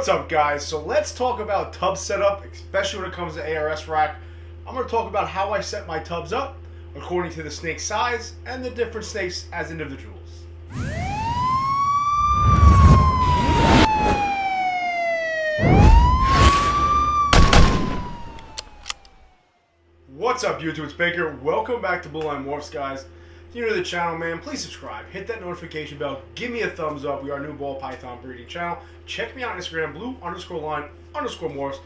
What's up, guys? So let's talk about tub setup, especially when it comes to ARS rack. I'm going to talk about how I set my tubs up according to the snake size and the different snakes as individuals. What's up, YouTube? It's Baker. Welcome back to Blue Line Morphs, guys. If you're new to the channel, man, please subscribe. Hit that notification bell. Give me a thumbs up. We are a new ball python breeding channel. Check me out on Instagram, blue_line_morphs,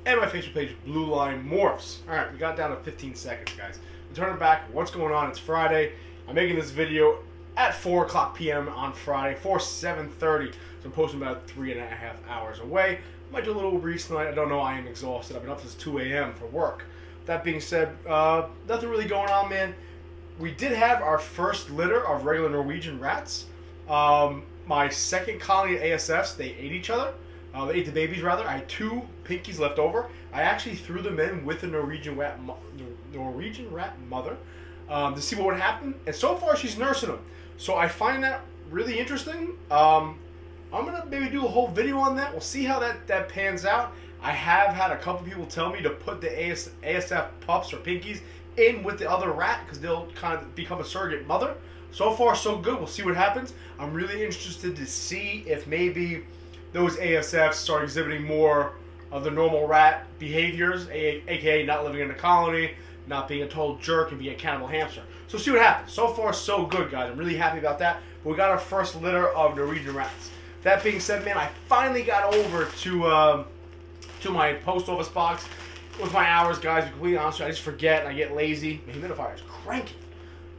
and my Facebook page, Blue Line Morphs. All right, we got down to 15 seconds, guys. We're turning back. What's going on? It's Friday. I'm making this video at 4 o'clock p.m. on Friday, 7:30. So I'm posting about 3.5 hours away. Might do a little breeze tonight. I don't know. I am exhausted. I've been up since 2 a.m. for work. That being said, nothing really going on, man. We did have our first litter of regular Norwegian rats. My second colony of ASFs, they ate each other. They ate the babies, rather. I had 2 pinkies left over. I actually threw them in with the Norwegian rat mother to see what would happen. And so far, she's nursing them. So I find that really interesting. I'm going to maybe do a whole video on that. We'll see how that pans out. I have had a couple people tell me to put the ASF pups or pinkies in with the other rat because they'll kind of become a surrogate mother. So far, so good. We'll see what happens. I'm really interested to see if maybe those ASFs start exhibiting more of the normal rat behaviors, aka not living in a colony, not being a total jerk, and being a cannibal hamster. So see what happens. So far, so good, guys. I'm really happy about that. But we got our first litter of Norwegian rats. That being said, man, I finally got over to my post office box with my hours, guys. To be completely honest with you, I just forget and I get lazy. The humidifier is cranking.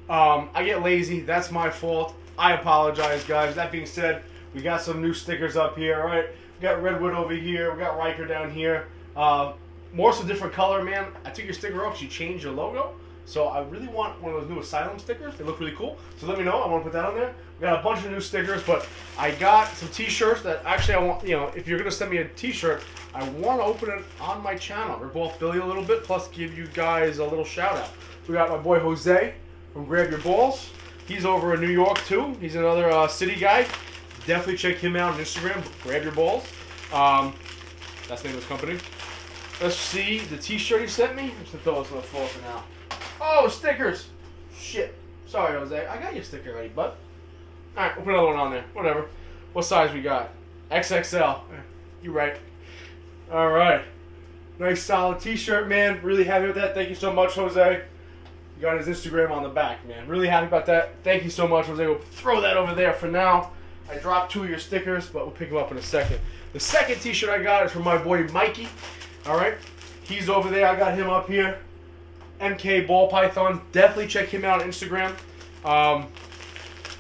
I get lazy. That's my fault. I apologize, guys. That being said, we got some new stickers up here. All right, we got Redwood over here. We got Riker down here. Morph's a different color, man. I took your sticker off. She changed your logo. So I really want one of those new Asylum stickers. They look really cool. So let me know. I want to put that on there. We got a bunch of new stickers, but I got some t-shirts that actually I want, if you're going to send me a t-shirt, I want to open it on my channel. We're both Billy a little bit, plus give you guys a little shout out. So we got my boy Jose from Grab Your Balls. He's over in New York too. He's another city guy. Definitely check him out on Instagram, Grab Your Balls. That's the name of his company. Let's see the t-shirt he sent me. I'm just going to throw this on the floor for now. Oh, stickers! Shit. Sorry, Jose. I got your sticker ready, bud. Alright, we'll put another one on there. Whatever. What size we got? XXL. You right. Alright. Nice solid t-shirt, man. Really happy with that. Thank you so much, Jose. You got his Instagram on the back, man. Really happy about that. Thank you so much, Jose. We'll throw that over there for now. I dropped 2 of your stickers, but we'll pick them up in a second. The second t-shirt I got is from my boy Mikey. Alright. He's over there. I got him up here. MK Ball Python. Definitely check him out on Instagram.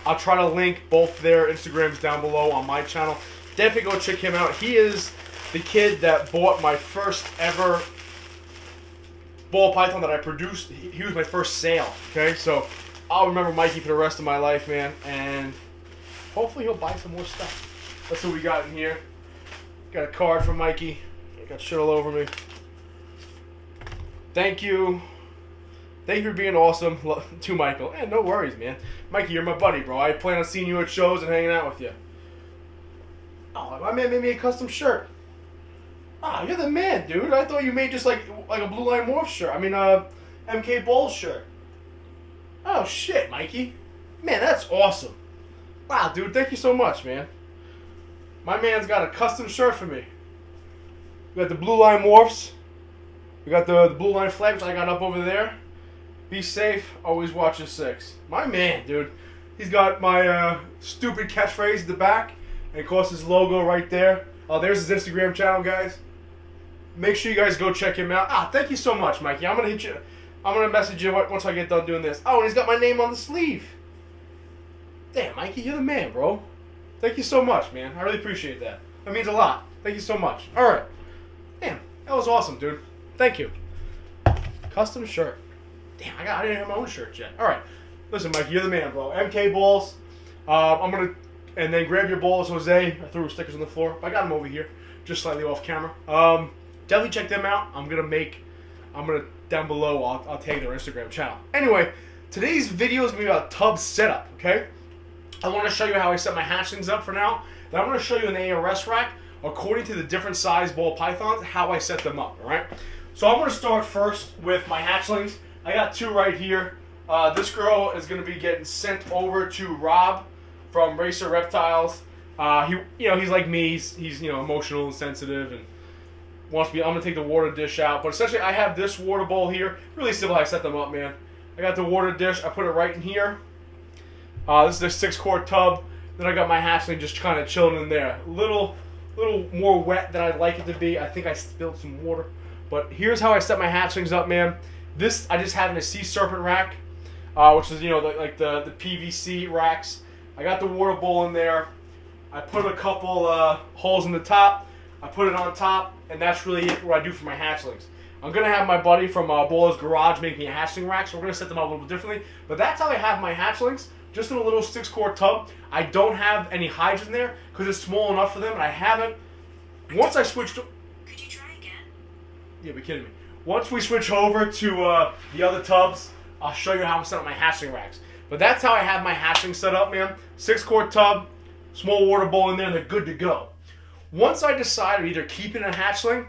I'll try to link both their Instagrams down below on my channel. Definitely go check him out. He is the kid that bought my first ever ball python that I produced. He was my first sale. Okay, so I'll remember Mikey for the rest of my life, man. And hopefully he'll buy some more stuff. That's what we got in here. Got a card from Mikey. Got shit all over me. Thank you. Thank you for being awesome to Michael. And no worries, man. Mikey, you're my buddy, bro. I plan on seeing you at shows and hanging out with you. Oh, my man made me a custom shirt. Ah, you're the man, dude. I thought you made just like a Blue Line Morph shirt. I mean, MK Balls shirt. Oh, shit, Mikey. Man, that's awesome. Wow, dude. Thank you so much, man. My man's got a custom shirt for me. We got the Blue Line Morphs. We got the Blue Line flag, which I got up over there. Be safe. Always watch your 6. My man, dude. He's got my stupid catchphrase at the back. And of course his logo right there. There's his Instagram channel, guys. Make sure you guys go check him out. Ah, thank you so much, Mikey. I'm gonna hit you. I'm gonna message you once I get done doing this. Oh, and he's got my name on the sleeve. Damn, Mikey, you're the man, bro. Thank you so much, man. I really appreciate that. That means a lot. Thank you so much. All right. Damn, that was awesome, dude. Thank you. Custom shirt. Damn, I didn't have my own shirt yet. All right. Listen, Mikey, you're the man, bro. MK Balls. And then Grab Your Balls, Jose. I threw stickers on the floor. But I got them over here, just slightly off camera. Definitely check them out. I'm gonna down below. I'll tag their Instagram channel. Anyway, today's video is gonna be about tub setup. Okay. I want to show you how I set my hatchlings up for now. Then I'm going to show you an ARS rack according to the different size ball pythons, how I set them up, all right? So I'm going to start first with my hatchlings. I got 2 right here. This girl is going to be getting sent over to Rob from Racer Reptiles. He's like me. He's emotional and sensitive and wants me. I'm going to take the water dish out. But essentially, I have this water bowl here. Really simple how I set them up, man. I got the water dish. I put it right in here. This is a 6-quart tub. Then I got my hatchling just kind of chilling in there. A little more wet than I'd like it to be. I think I spilled some water. But here's how I set my hatchlings up, man. This I just have in a sea serpent rack, which is the PVC racks. I got the water bowl in there. I put a couple holes in the top. I put it on top, and that's really what I do for my hatchlings. I'm gonna have my buddy from Bowler's Garage make me a hatchling rack, so we're gonna set them up a little bit differently. But that's how I have my hatchlings, just in a little 6-quart tub. I don't have any hides in there because it's small enough for them, and I haven't. Once I switched to... Could you try again? Yeah, be kidding me. Once we switch over to the other tubs, I'll show you how I'm setting up my hatchling racks. But that's how I have my hatchling set up, man. 6-quart tub, small water bowl in there, and they're good to go. Once I decide either keeping a hatchling,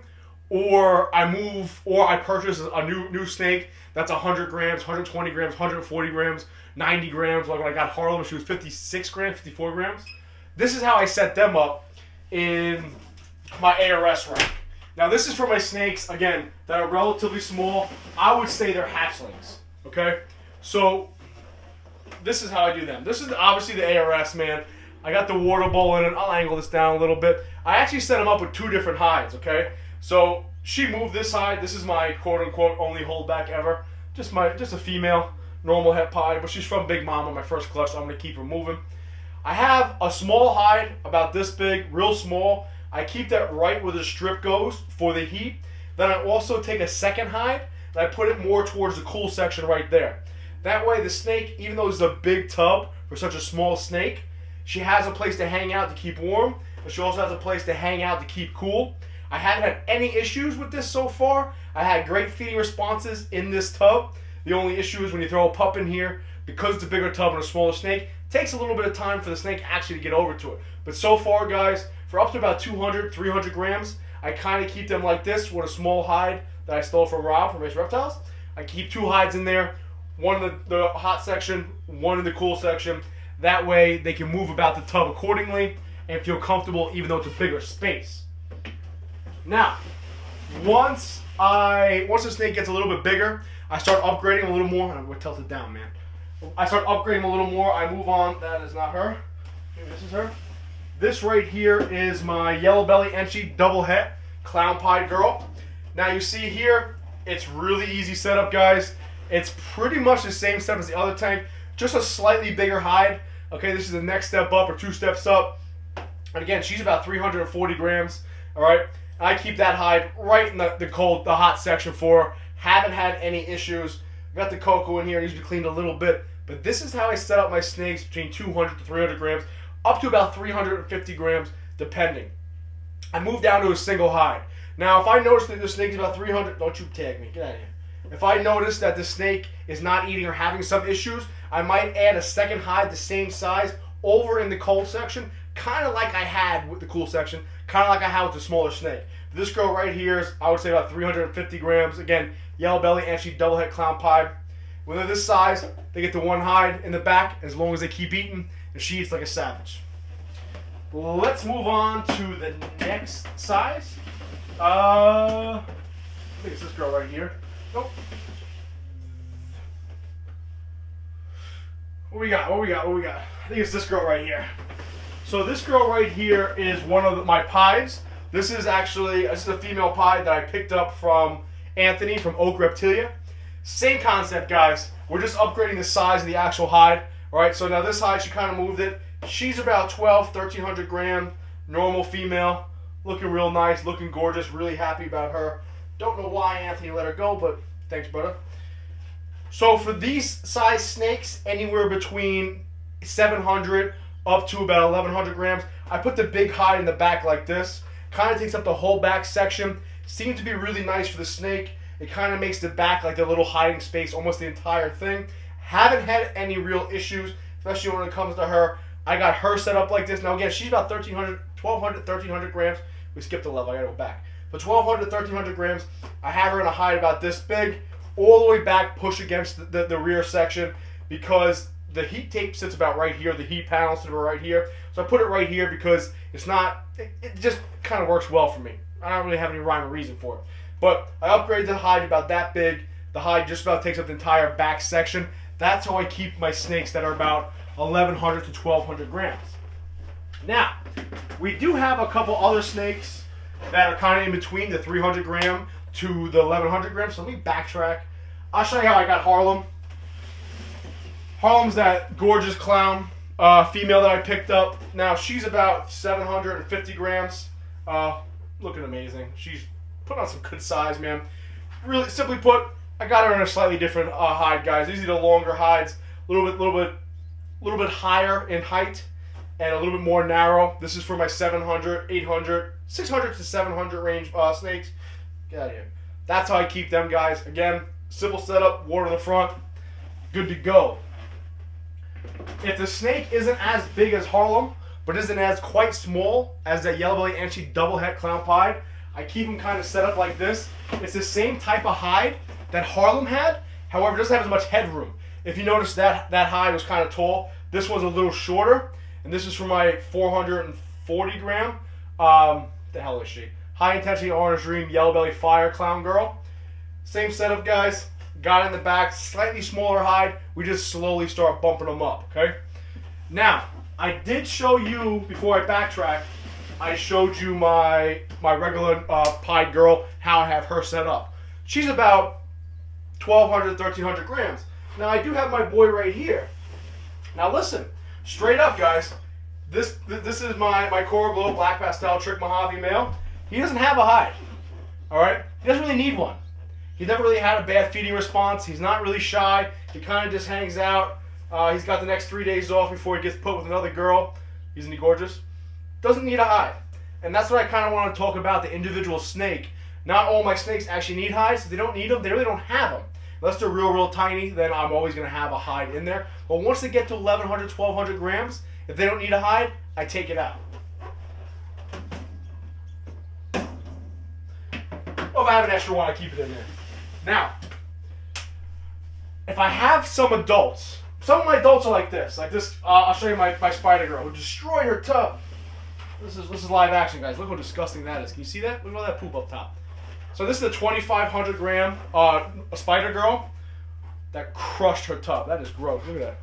or I purchase a new snake that's 100 grams, 120 grams, 140 grams, 90 grams. Like when I got Harlem, she was 56 grams, 54 grams. This is how I set them up in my ARS rack. Now this is for my snakes, again, that are relatively small. I would say they're hatchlings, okay? So this is how I do them. This is obviously the ARS, man. I got the water bowl in it. I'll angle this down a little bit. I actually set them up with 2 different hides, okay? So she moved this hide. This is my quote-unquote only holdback ever. Just a female, normal het pie, but she's from Big Mama, my first clutch, so I'm going to keep her moving. I have a small hide, about this big, real small. I keep that right where the strip goes for the heat. Then I also take a second hide, and I put it more towards the cool section right there. That way the snake, even though it's a big tub for such a small snake, she has a place to hang out to keep warm, but she also has a place to hang out to keep cool. I haven't had any issues with this so far. I had great feeding responses in this tub. The only issue is when you throw a pup in here, because it's a bigger tub and a smaller snake, it takes a little bit of time for the snake actually to get over to it. But so far, guys, for up to about 200, 300 grams, I kind of keep them like this with a small hide that I stole from Rob from Racer Reptiles. I keep 2 hides in there, one in the hot section, one in the cool section. That way they can move about the tub accordingly and feel comfortable even though it's a bigger space. Now, once the snake gets a little bit bigger, I start upgrading a little more. I'm going to tilt it down, man. I start upgrading a little more. I move on. That is not her. Maybe this is her. This right here is my yellow belly Enchi double het clown pie girl. Now you see here, it's really easy setup, guys. It's pretty much the same setup as the other tank, just a slightly bigger hide. Okay, this is the next step up or 2 steps up. And again, she's about 340 grams. All right, I keep that hide right in the hot section for her. Haven't had any issues. Got the cocoa in here, needs to be cleaned a little bit. But this is how I set up my snakes between 200 to 300 grams, up to about 350 grams, depending. I move down to a single hide. Now, if I notice that the snake is about 300, don't you tag me, get out of here. If I notice that the snake is not eating or having some issues, I might add a second hide the same size over in the cold section, kind of like I had with the cool section, kind of like I had with the smaller snake. This girl right here is, I would say, about 350 grams. Again, yellow belly, and she double het clown pie. When they're this size, they get the 1 hide in the back as long as they keep eating, and she eats like a savage. Let's move on to the next size. I think it's this girl right here. Nope. What we got? I think it's this girl right here. So this girl right here is one of my pies. This is a female pie that I picked up from Anthony from Oak Reptilia. Same concept, guys. We're just upgrading the size of the actual hide. All right, so now this hide, she kind of moved it. She's about 1,300 gram, normal female, looking real nice, looking gorgeous, really happy about her. Don't know why Anthony let her go, but thanks, brother. So for these size snakes, anywhere between 700 up to about 1,100 grams, I put the big hide in the back like this. Kind of takes up the whole back section. Seems to be really nice for the snake. It kind of makes the back like a little hiding space, almost the entire thing. Haven't had any real issues, especially when it comes to her. I got her set up like this. Now again, she's about 1,200, 1,300 grams, We skipped a level. I gotta go back. But 1,200 to 1,300 grams. I have her in a hide about this big, all the way back, push against the rear section because the heat tape sits about right here. The heat panel sits about right here. So I put it right here because it's not. It just kind of works well for me. I don't really have any rhyme or reason for it. But I upgraded the hide about that big. The hide just about takes up the entire back section. That's how I keep my snakes that are about 1,100 to 1,200 grams. Now, we do have a couple other snakes that are kind of in between the 300 gram to the 1,100 grams. So let me backtrack. I'll show you how I got Harlem. Harlem's that gorgeous clown female that I picked up. Now, she's about 750 grams. Looking amazing. She's put on some good size, man. Really, simply put, I got her in a slightly different hide, guys. These are the longer hides, a little bit higher in height, and a little bit more narrow. This is for my 700, 800, 600 to 700 range snakes. Get out of here. That's how I keep them, guys. Again, simple setup, water in the front, good to go. If the snake isn't as big as Harlem, but isn't as quite small as that yellow belly Anchi double het clown pied, I keep them kind of set up like this. It's the same type of hide that Harlem had, however, it doesn't have as much headroom. If you notice that hide was kind of tall, this was a little shorter, and this is for my 440 gram. The hell is she? High intensity orange dream yellow belly fire clown girl. Same setup, guys. Got in the back, slightly smaller hide. We just slowly start bumping them up, okay? Now, I did show you, before I backtrack, I showed you my regular pied girl, how I have her set up. She's about 1,200 to 1,300 grams. Now, I do have my boy right here. Now, listen, straight up, guys. This is my Coral Glow Black Pastel Trick Mojave male. He doesn't have a hide, all right? He doesn't really need one. He's never really had a bad feeding response. He's not really shy. He kind of just hangs out. He's got the next 3 days off before he gets put with another girl. Isn't he gorgeous? Doesn't need a hide. And that's what I kind of want to talk about, the individual snake. Not all my snakes actually need hides. If they don't need them, they really don't have them. Unless they're real tiny, then I'm always going to have a hide in there. But once they get to 1,100, 1,200 grams, if they don't need a hide, I take it out. Well, if I have an extra one, I keep it in there. Now, if I have some adults, some of my adults are like this. I'll show you my spider girl who destroyed her tub. This is live action, guys. Look how disgusting that is. Can you see that? Look at all that poop up top. So this is a 2,500 gram spider girl that crushed her tub. That is gross. Look at that.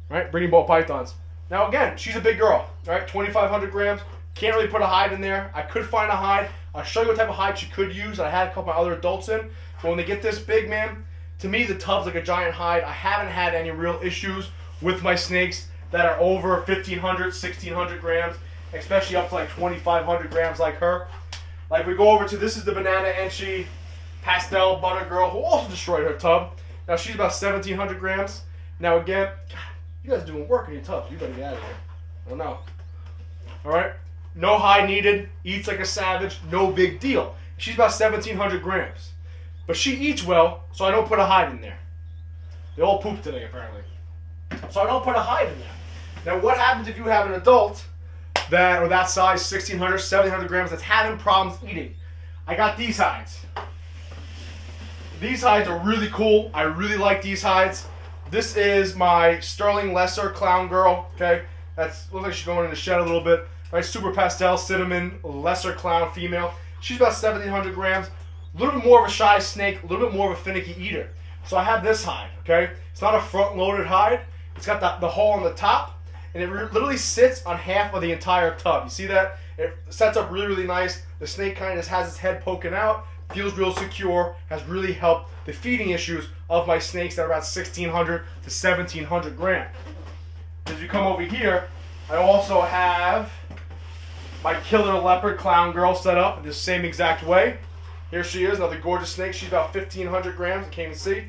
All right, breeding ball pythons. Now again, she's a big girl. All right, 2,500 grams. Can't really put a hide in there. I could find a hide. I'll show you what type of hide she could use. I had a couple of other adults in. But when they get this big, man, to me the tub's like a giant hide. I haven't had any real issues with my snakes that are over 1,500, 1,600 grams, especially up to like 2,500 grams like her. Like we go over to, this is the Banana Anchi Pastel Butter Girl who also destroyed her tub. Now she's about 1,700 grams. Now again, God, you guys are doing work in your tubs. You better get out of here. I don't know. All right. No hide needed. Eats like a savage. No big deal. She's about 1,700 grams. But she eats well, so I don't put a hide in there. They all poop today, apparently. So I don't put a hide in there. Now, what happens if you have an adult that size, 1,600, 1,700 grams, that's having problems eating? I got these hides. These hides are really cool. I really like these hides. This is my Sterling Lesser Clown Girl. Okay, looks like she's going in the shed a little bit. Right, Super Pastel Cinnamon Lesser Clown female. She's about 1,700 grams. A little bit more of a shy snake, a little bit more of a finicky eater. So I have this hide, okay? It's not a front-loaded hide. It's got the hole on the top, and it literally sits on half of the entire tub. You see that? It sets up really, really nice. The snake kind of just has its head poking out, feels real secure, has really helped the feeding issues of my snakes that are about 1,600 to 1,700 grams. As you come over here, I also have my Killer Leopard Clown Girl set up in the same exact way. Here she is, another gorgeous snake. She's about 1,500 grams, I can't even see.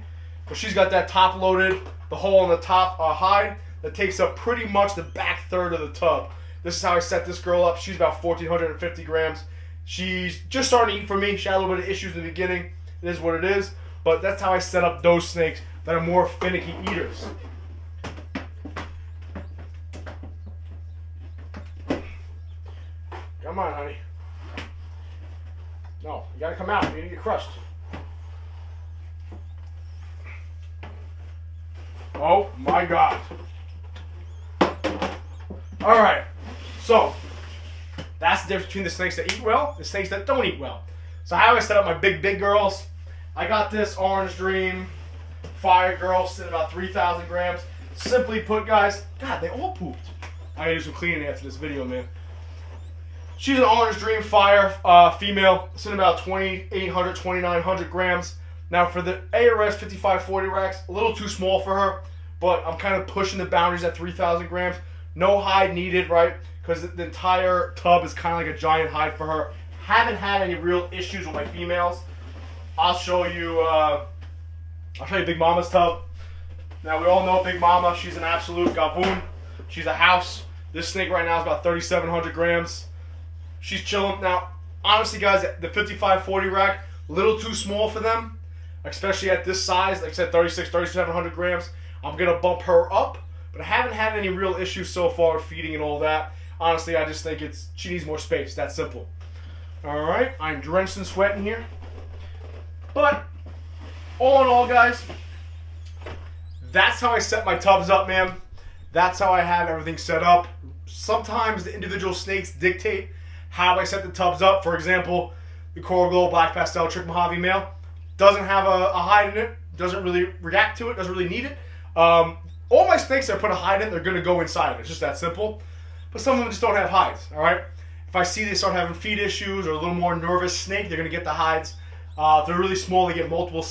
But she's got that top loaded, the hole on the top hide that takes up pretty much the back third of the tub. This is how I set this girl up. She's about 1,450 grams. She's just starting to eat for me. She had a little bit of issues in the beginning. It is what it is. But that's how I set up those snakes that are more finicky eaters. Come on, honey. No, you gotta come out. You're gonna get crushed. Oh my God. All right, so that's the difference between the snakes that eat well and the snakes that don't eat well. So how I set up my big girls, I got this Orange Dream Fire Girl sitting about 3,000 grams. Simply put, guys, God, they all pooped. I gotta do some cleaning after this video, man. She's an Orange Dream Fire female, sitting about 2,800, 2,900 grams. Now for the ARS 5540 racks, a little too small for her, but I'm kind of pushing the boundaries at 3,000 grams. No hide needed, right? Because the entire tub is kind of like a giant hide for her. Haven't had any real issues with my females. I'll show you Big Mama's tub. Now we all know Big Mama, she's an absolute gavoon. She's a house. This snake right now is about 3,700 grams. She's chilling. Now, honestly guys, the 5540 rack, a little too small for them, especially at this size. Like I said, 3,700 grams. I'm gonna bump her up, but I haven't had any real issues so far with feeding and all that. Honestly, I just think she needs more space. That simple. All right, I'm drenched in sweat in here. But all in all, guys, that's how I set my tubs up, man. That's how I have everything set up. Sometimes the individual snakes dictate how I set the tubs up. For example, the Coral Glow Black Pastel Trick Mojave male doesn't have a hide in it, doesn't really react to it, doesn't really need it. All my snakes that I put a hide in, they're going to go inside of it. It's just that simple. But some of them just don't have hides, all right? If I see they start having feed issues or a little more nervous snake, they're going to get the hides. If they're really small, they get multiple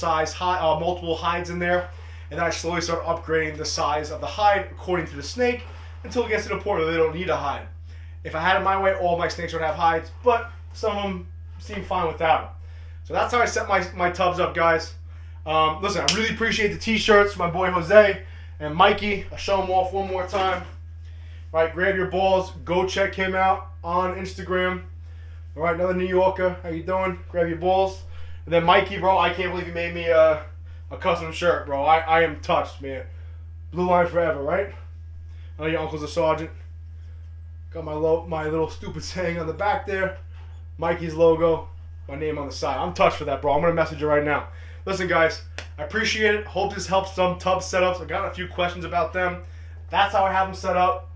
hides in there. And then I slowly start upgrading the size of the hide according to the snake until it gets to the point where they don't need a hide. If I had it my way, all my snakes would have hides, but some of them seem fine without them. So that's how I set my tubs up, guys. Listen, I really appreciate the t-shirts, my boy Jose and Mikey. I'll show them off one more time. All right, grab your balls. Go check him out on Instagram. All right, another New Yorker. How you doing? Grab your balls. And then Mikey, bro, I can't believe you made me a custom shirt, bro. I am touched, man. Blue line forever, right? I know your uncle's a sergeant. Got my little stupid saying on the back there. Mikey's logo. My name on the side. I'm touched for that, bro. I'm going to message you right now. Listen, guys, I appreciate it. Hope this helps some tub setups. I got a few questions about them. That's how I have them set up.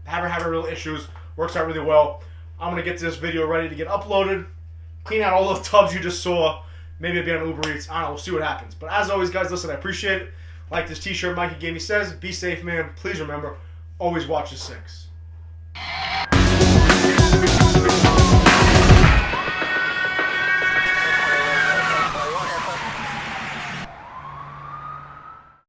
Haven't had real issues. Works out really well. I'm going to get this video ready to get uploaded. Clean out all those tubs you just saw. Maybe it'll be on Uber Eats. I don't know. We'll see what happens. But as always, guys, listen, I appreciate it. Like this t-shirt Mikey gave me says, be safe, man. Please remember, always watch the 6.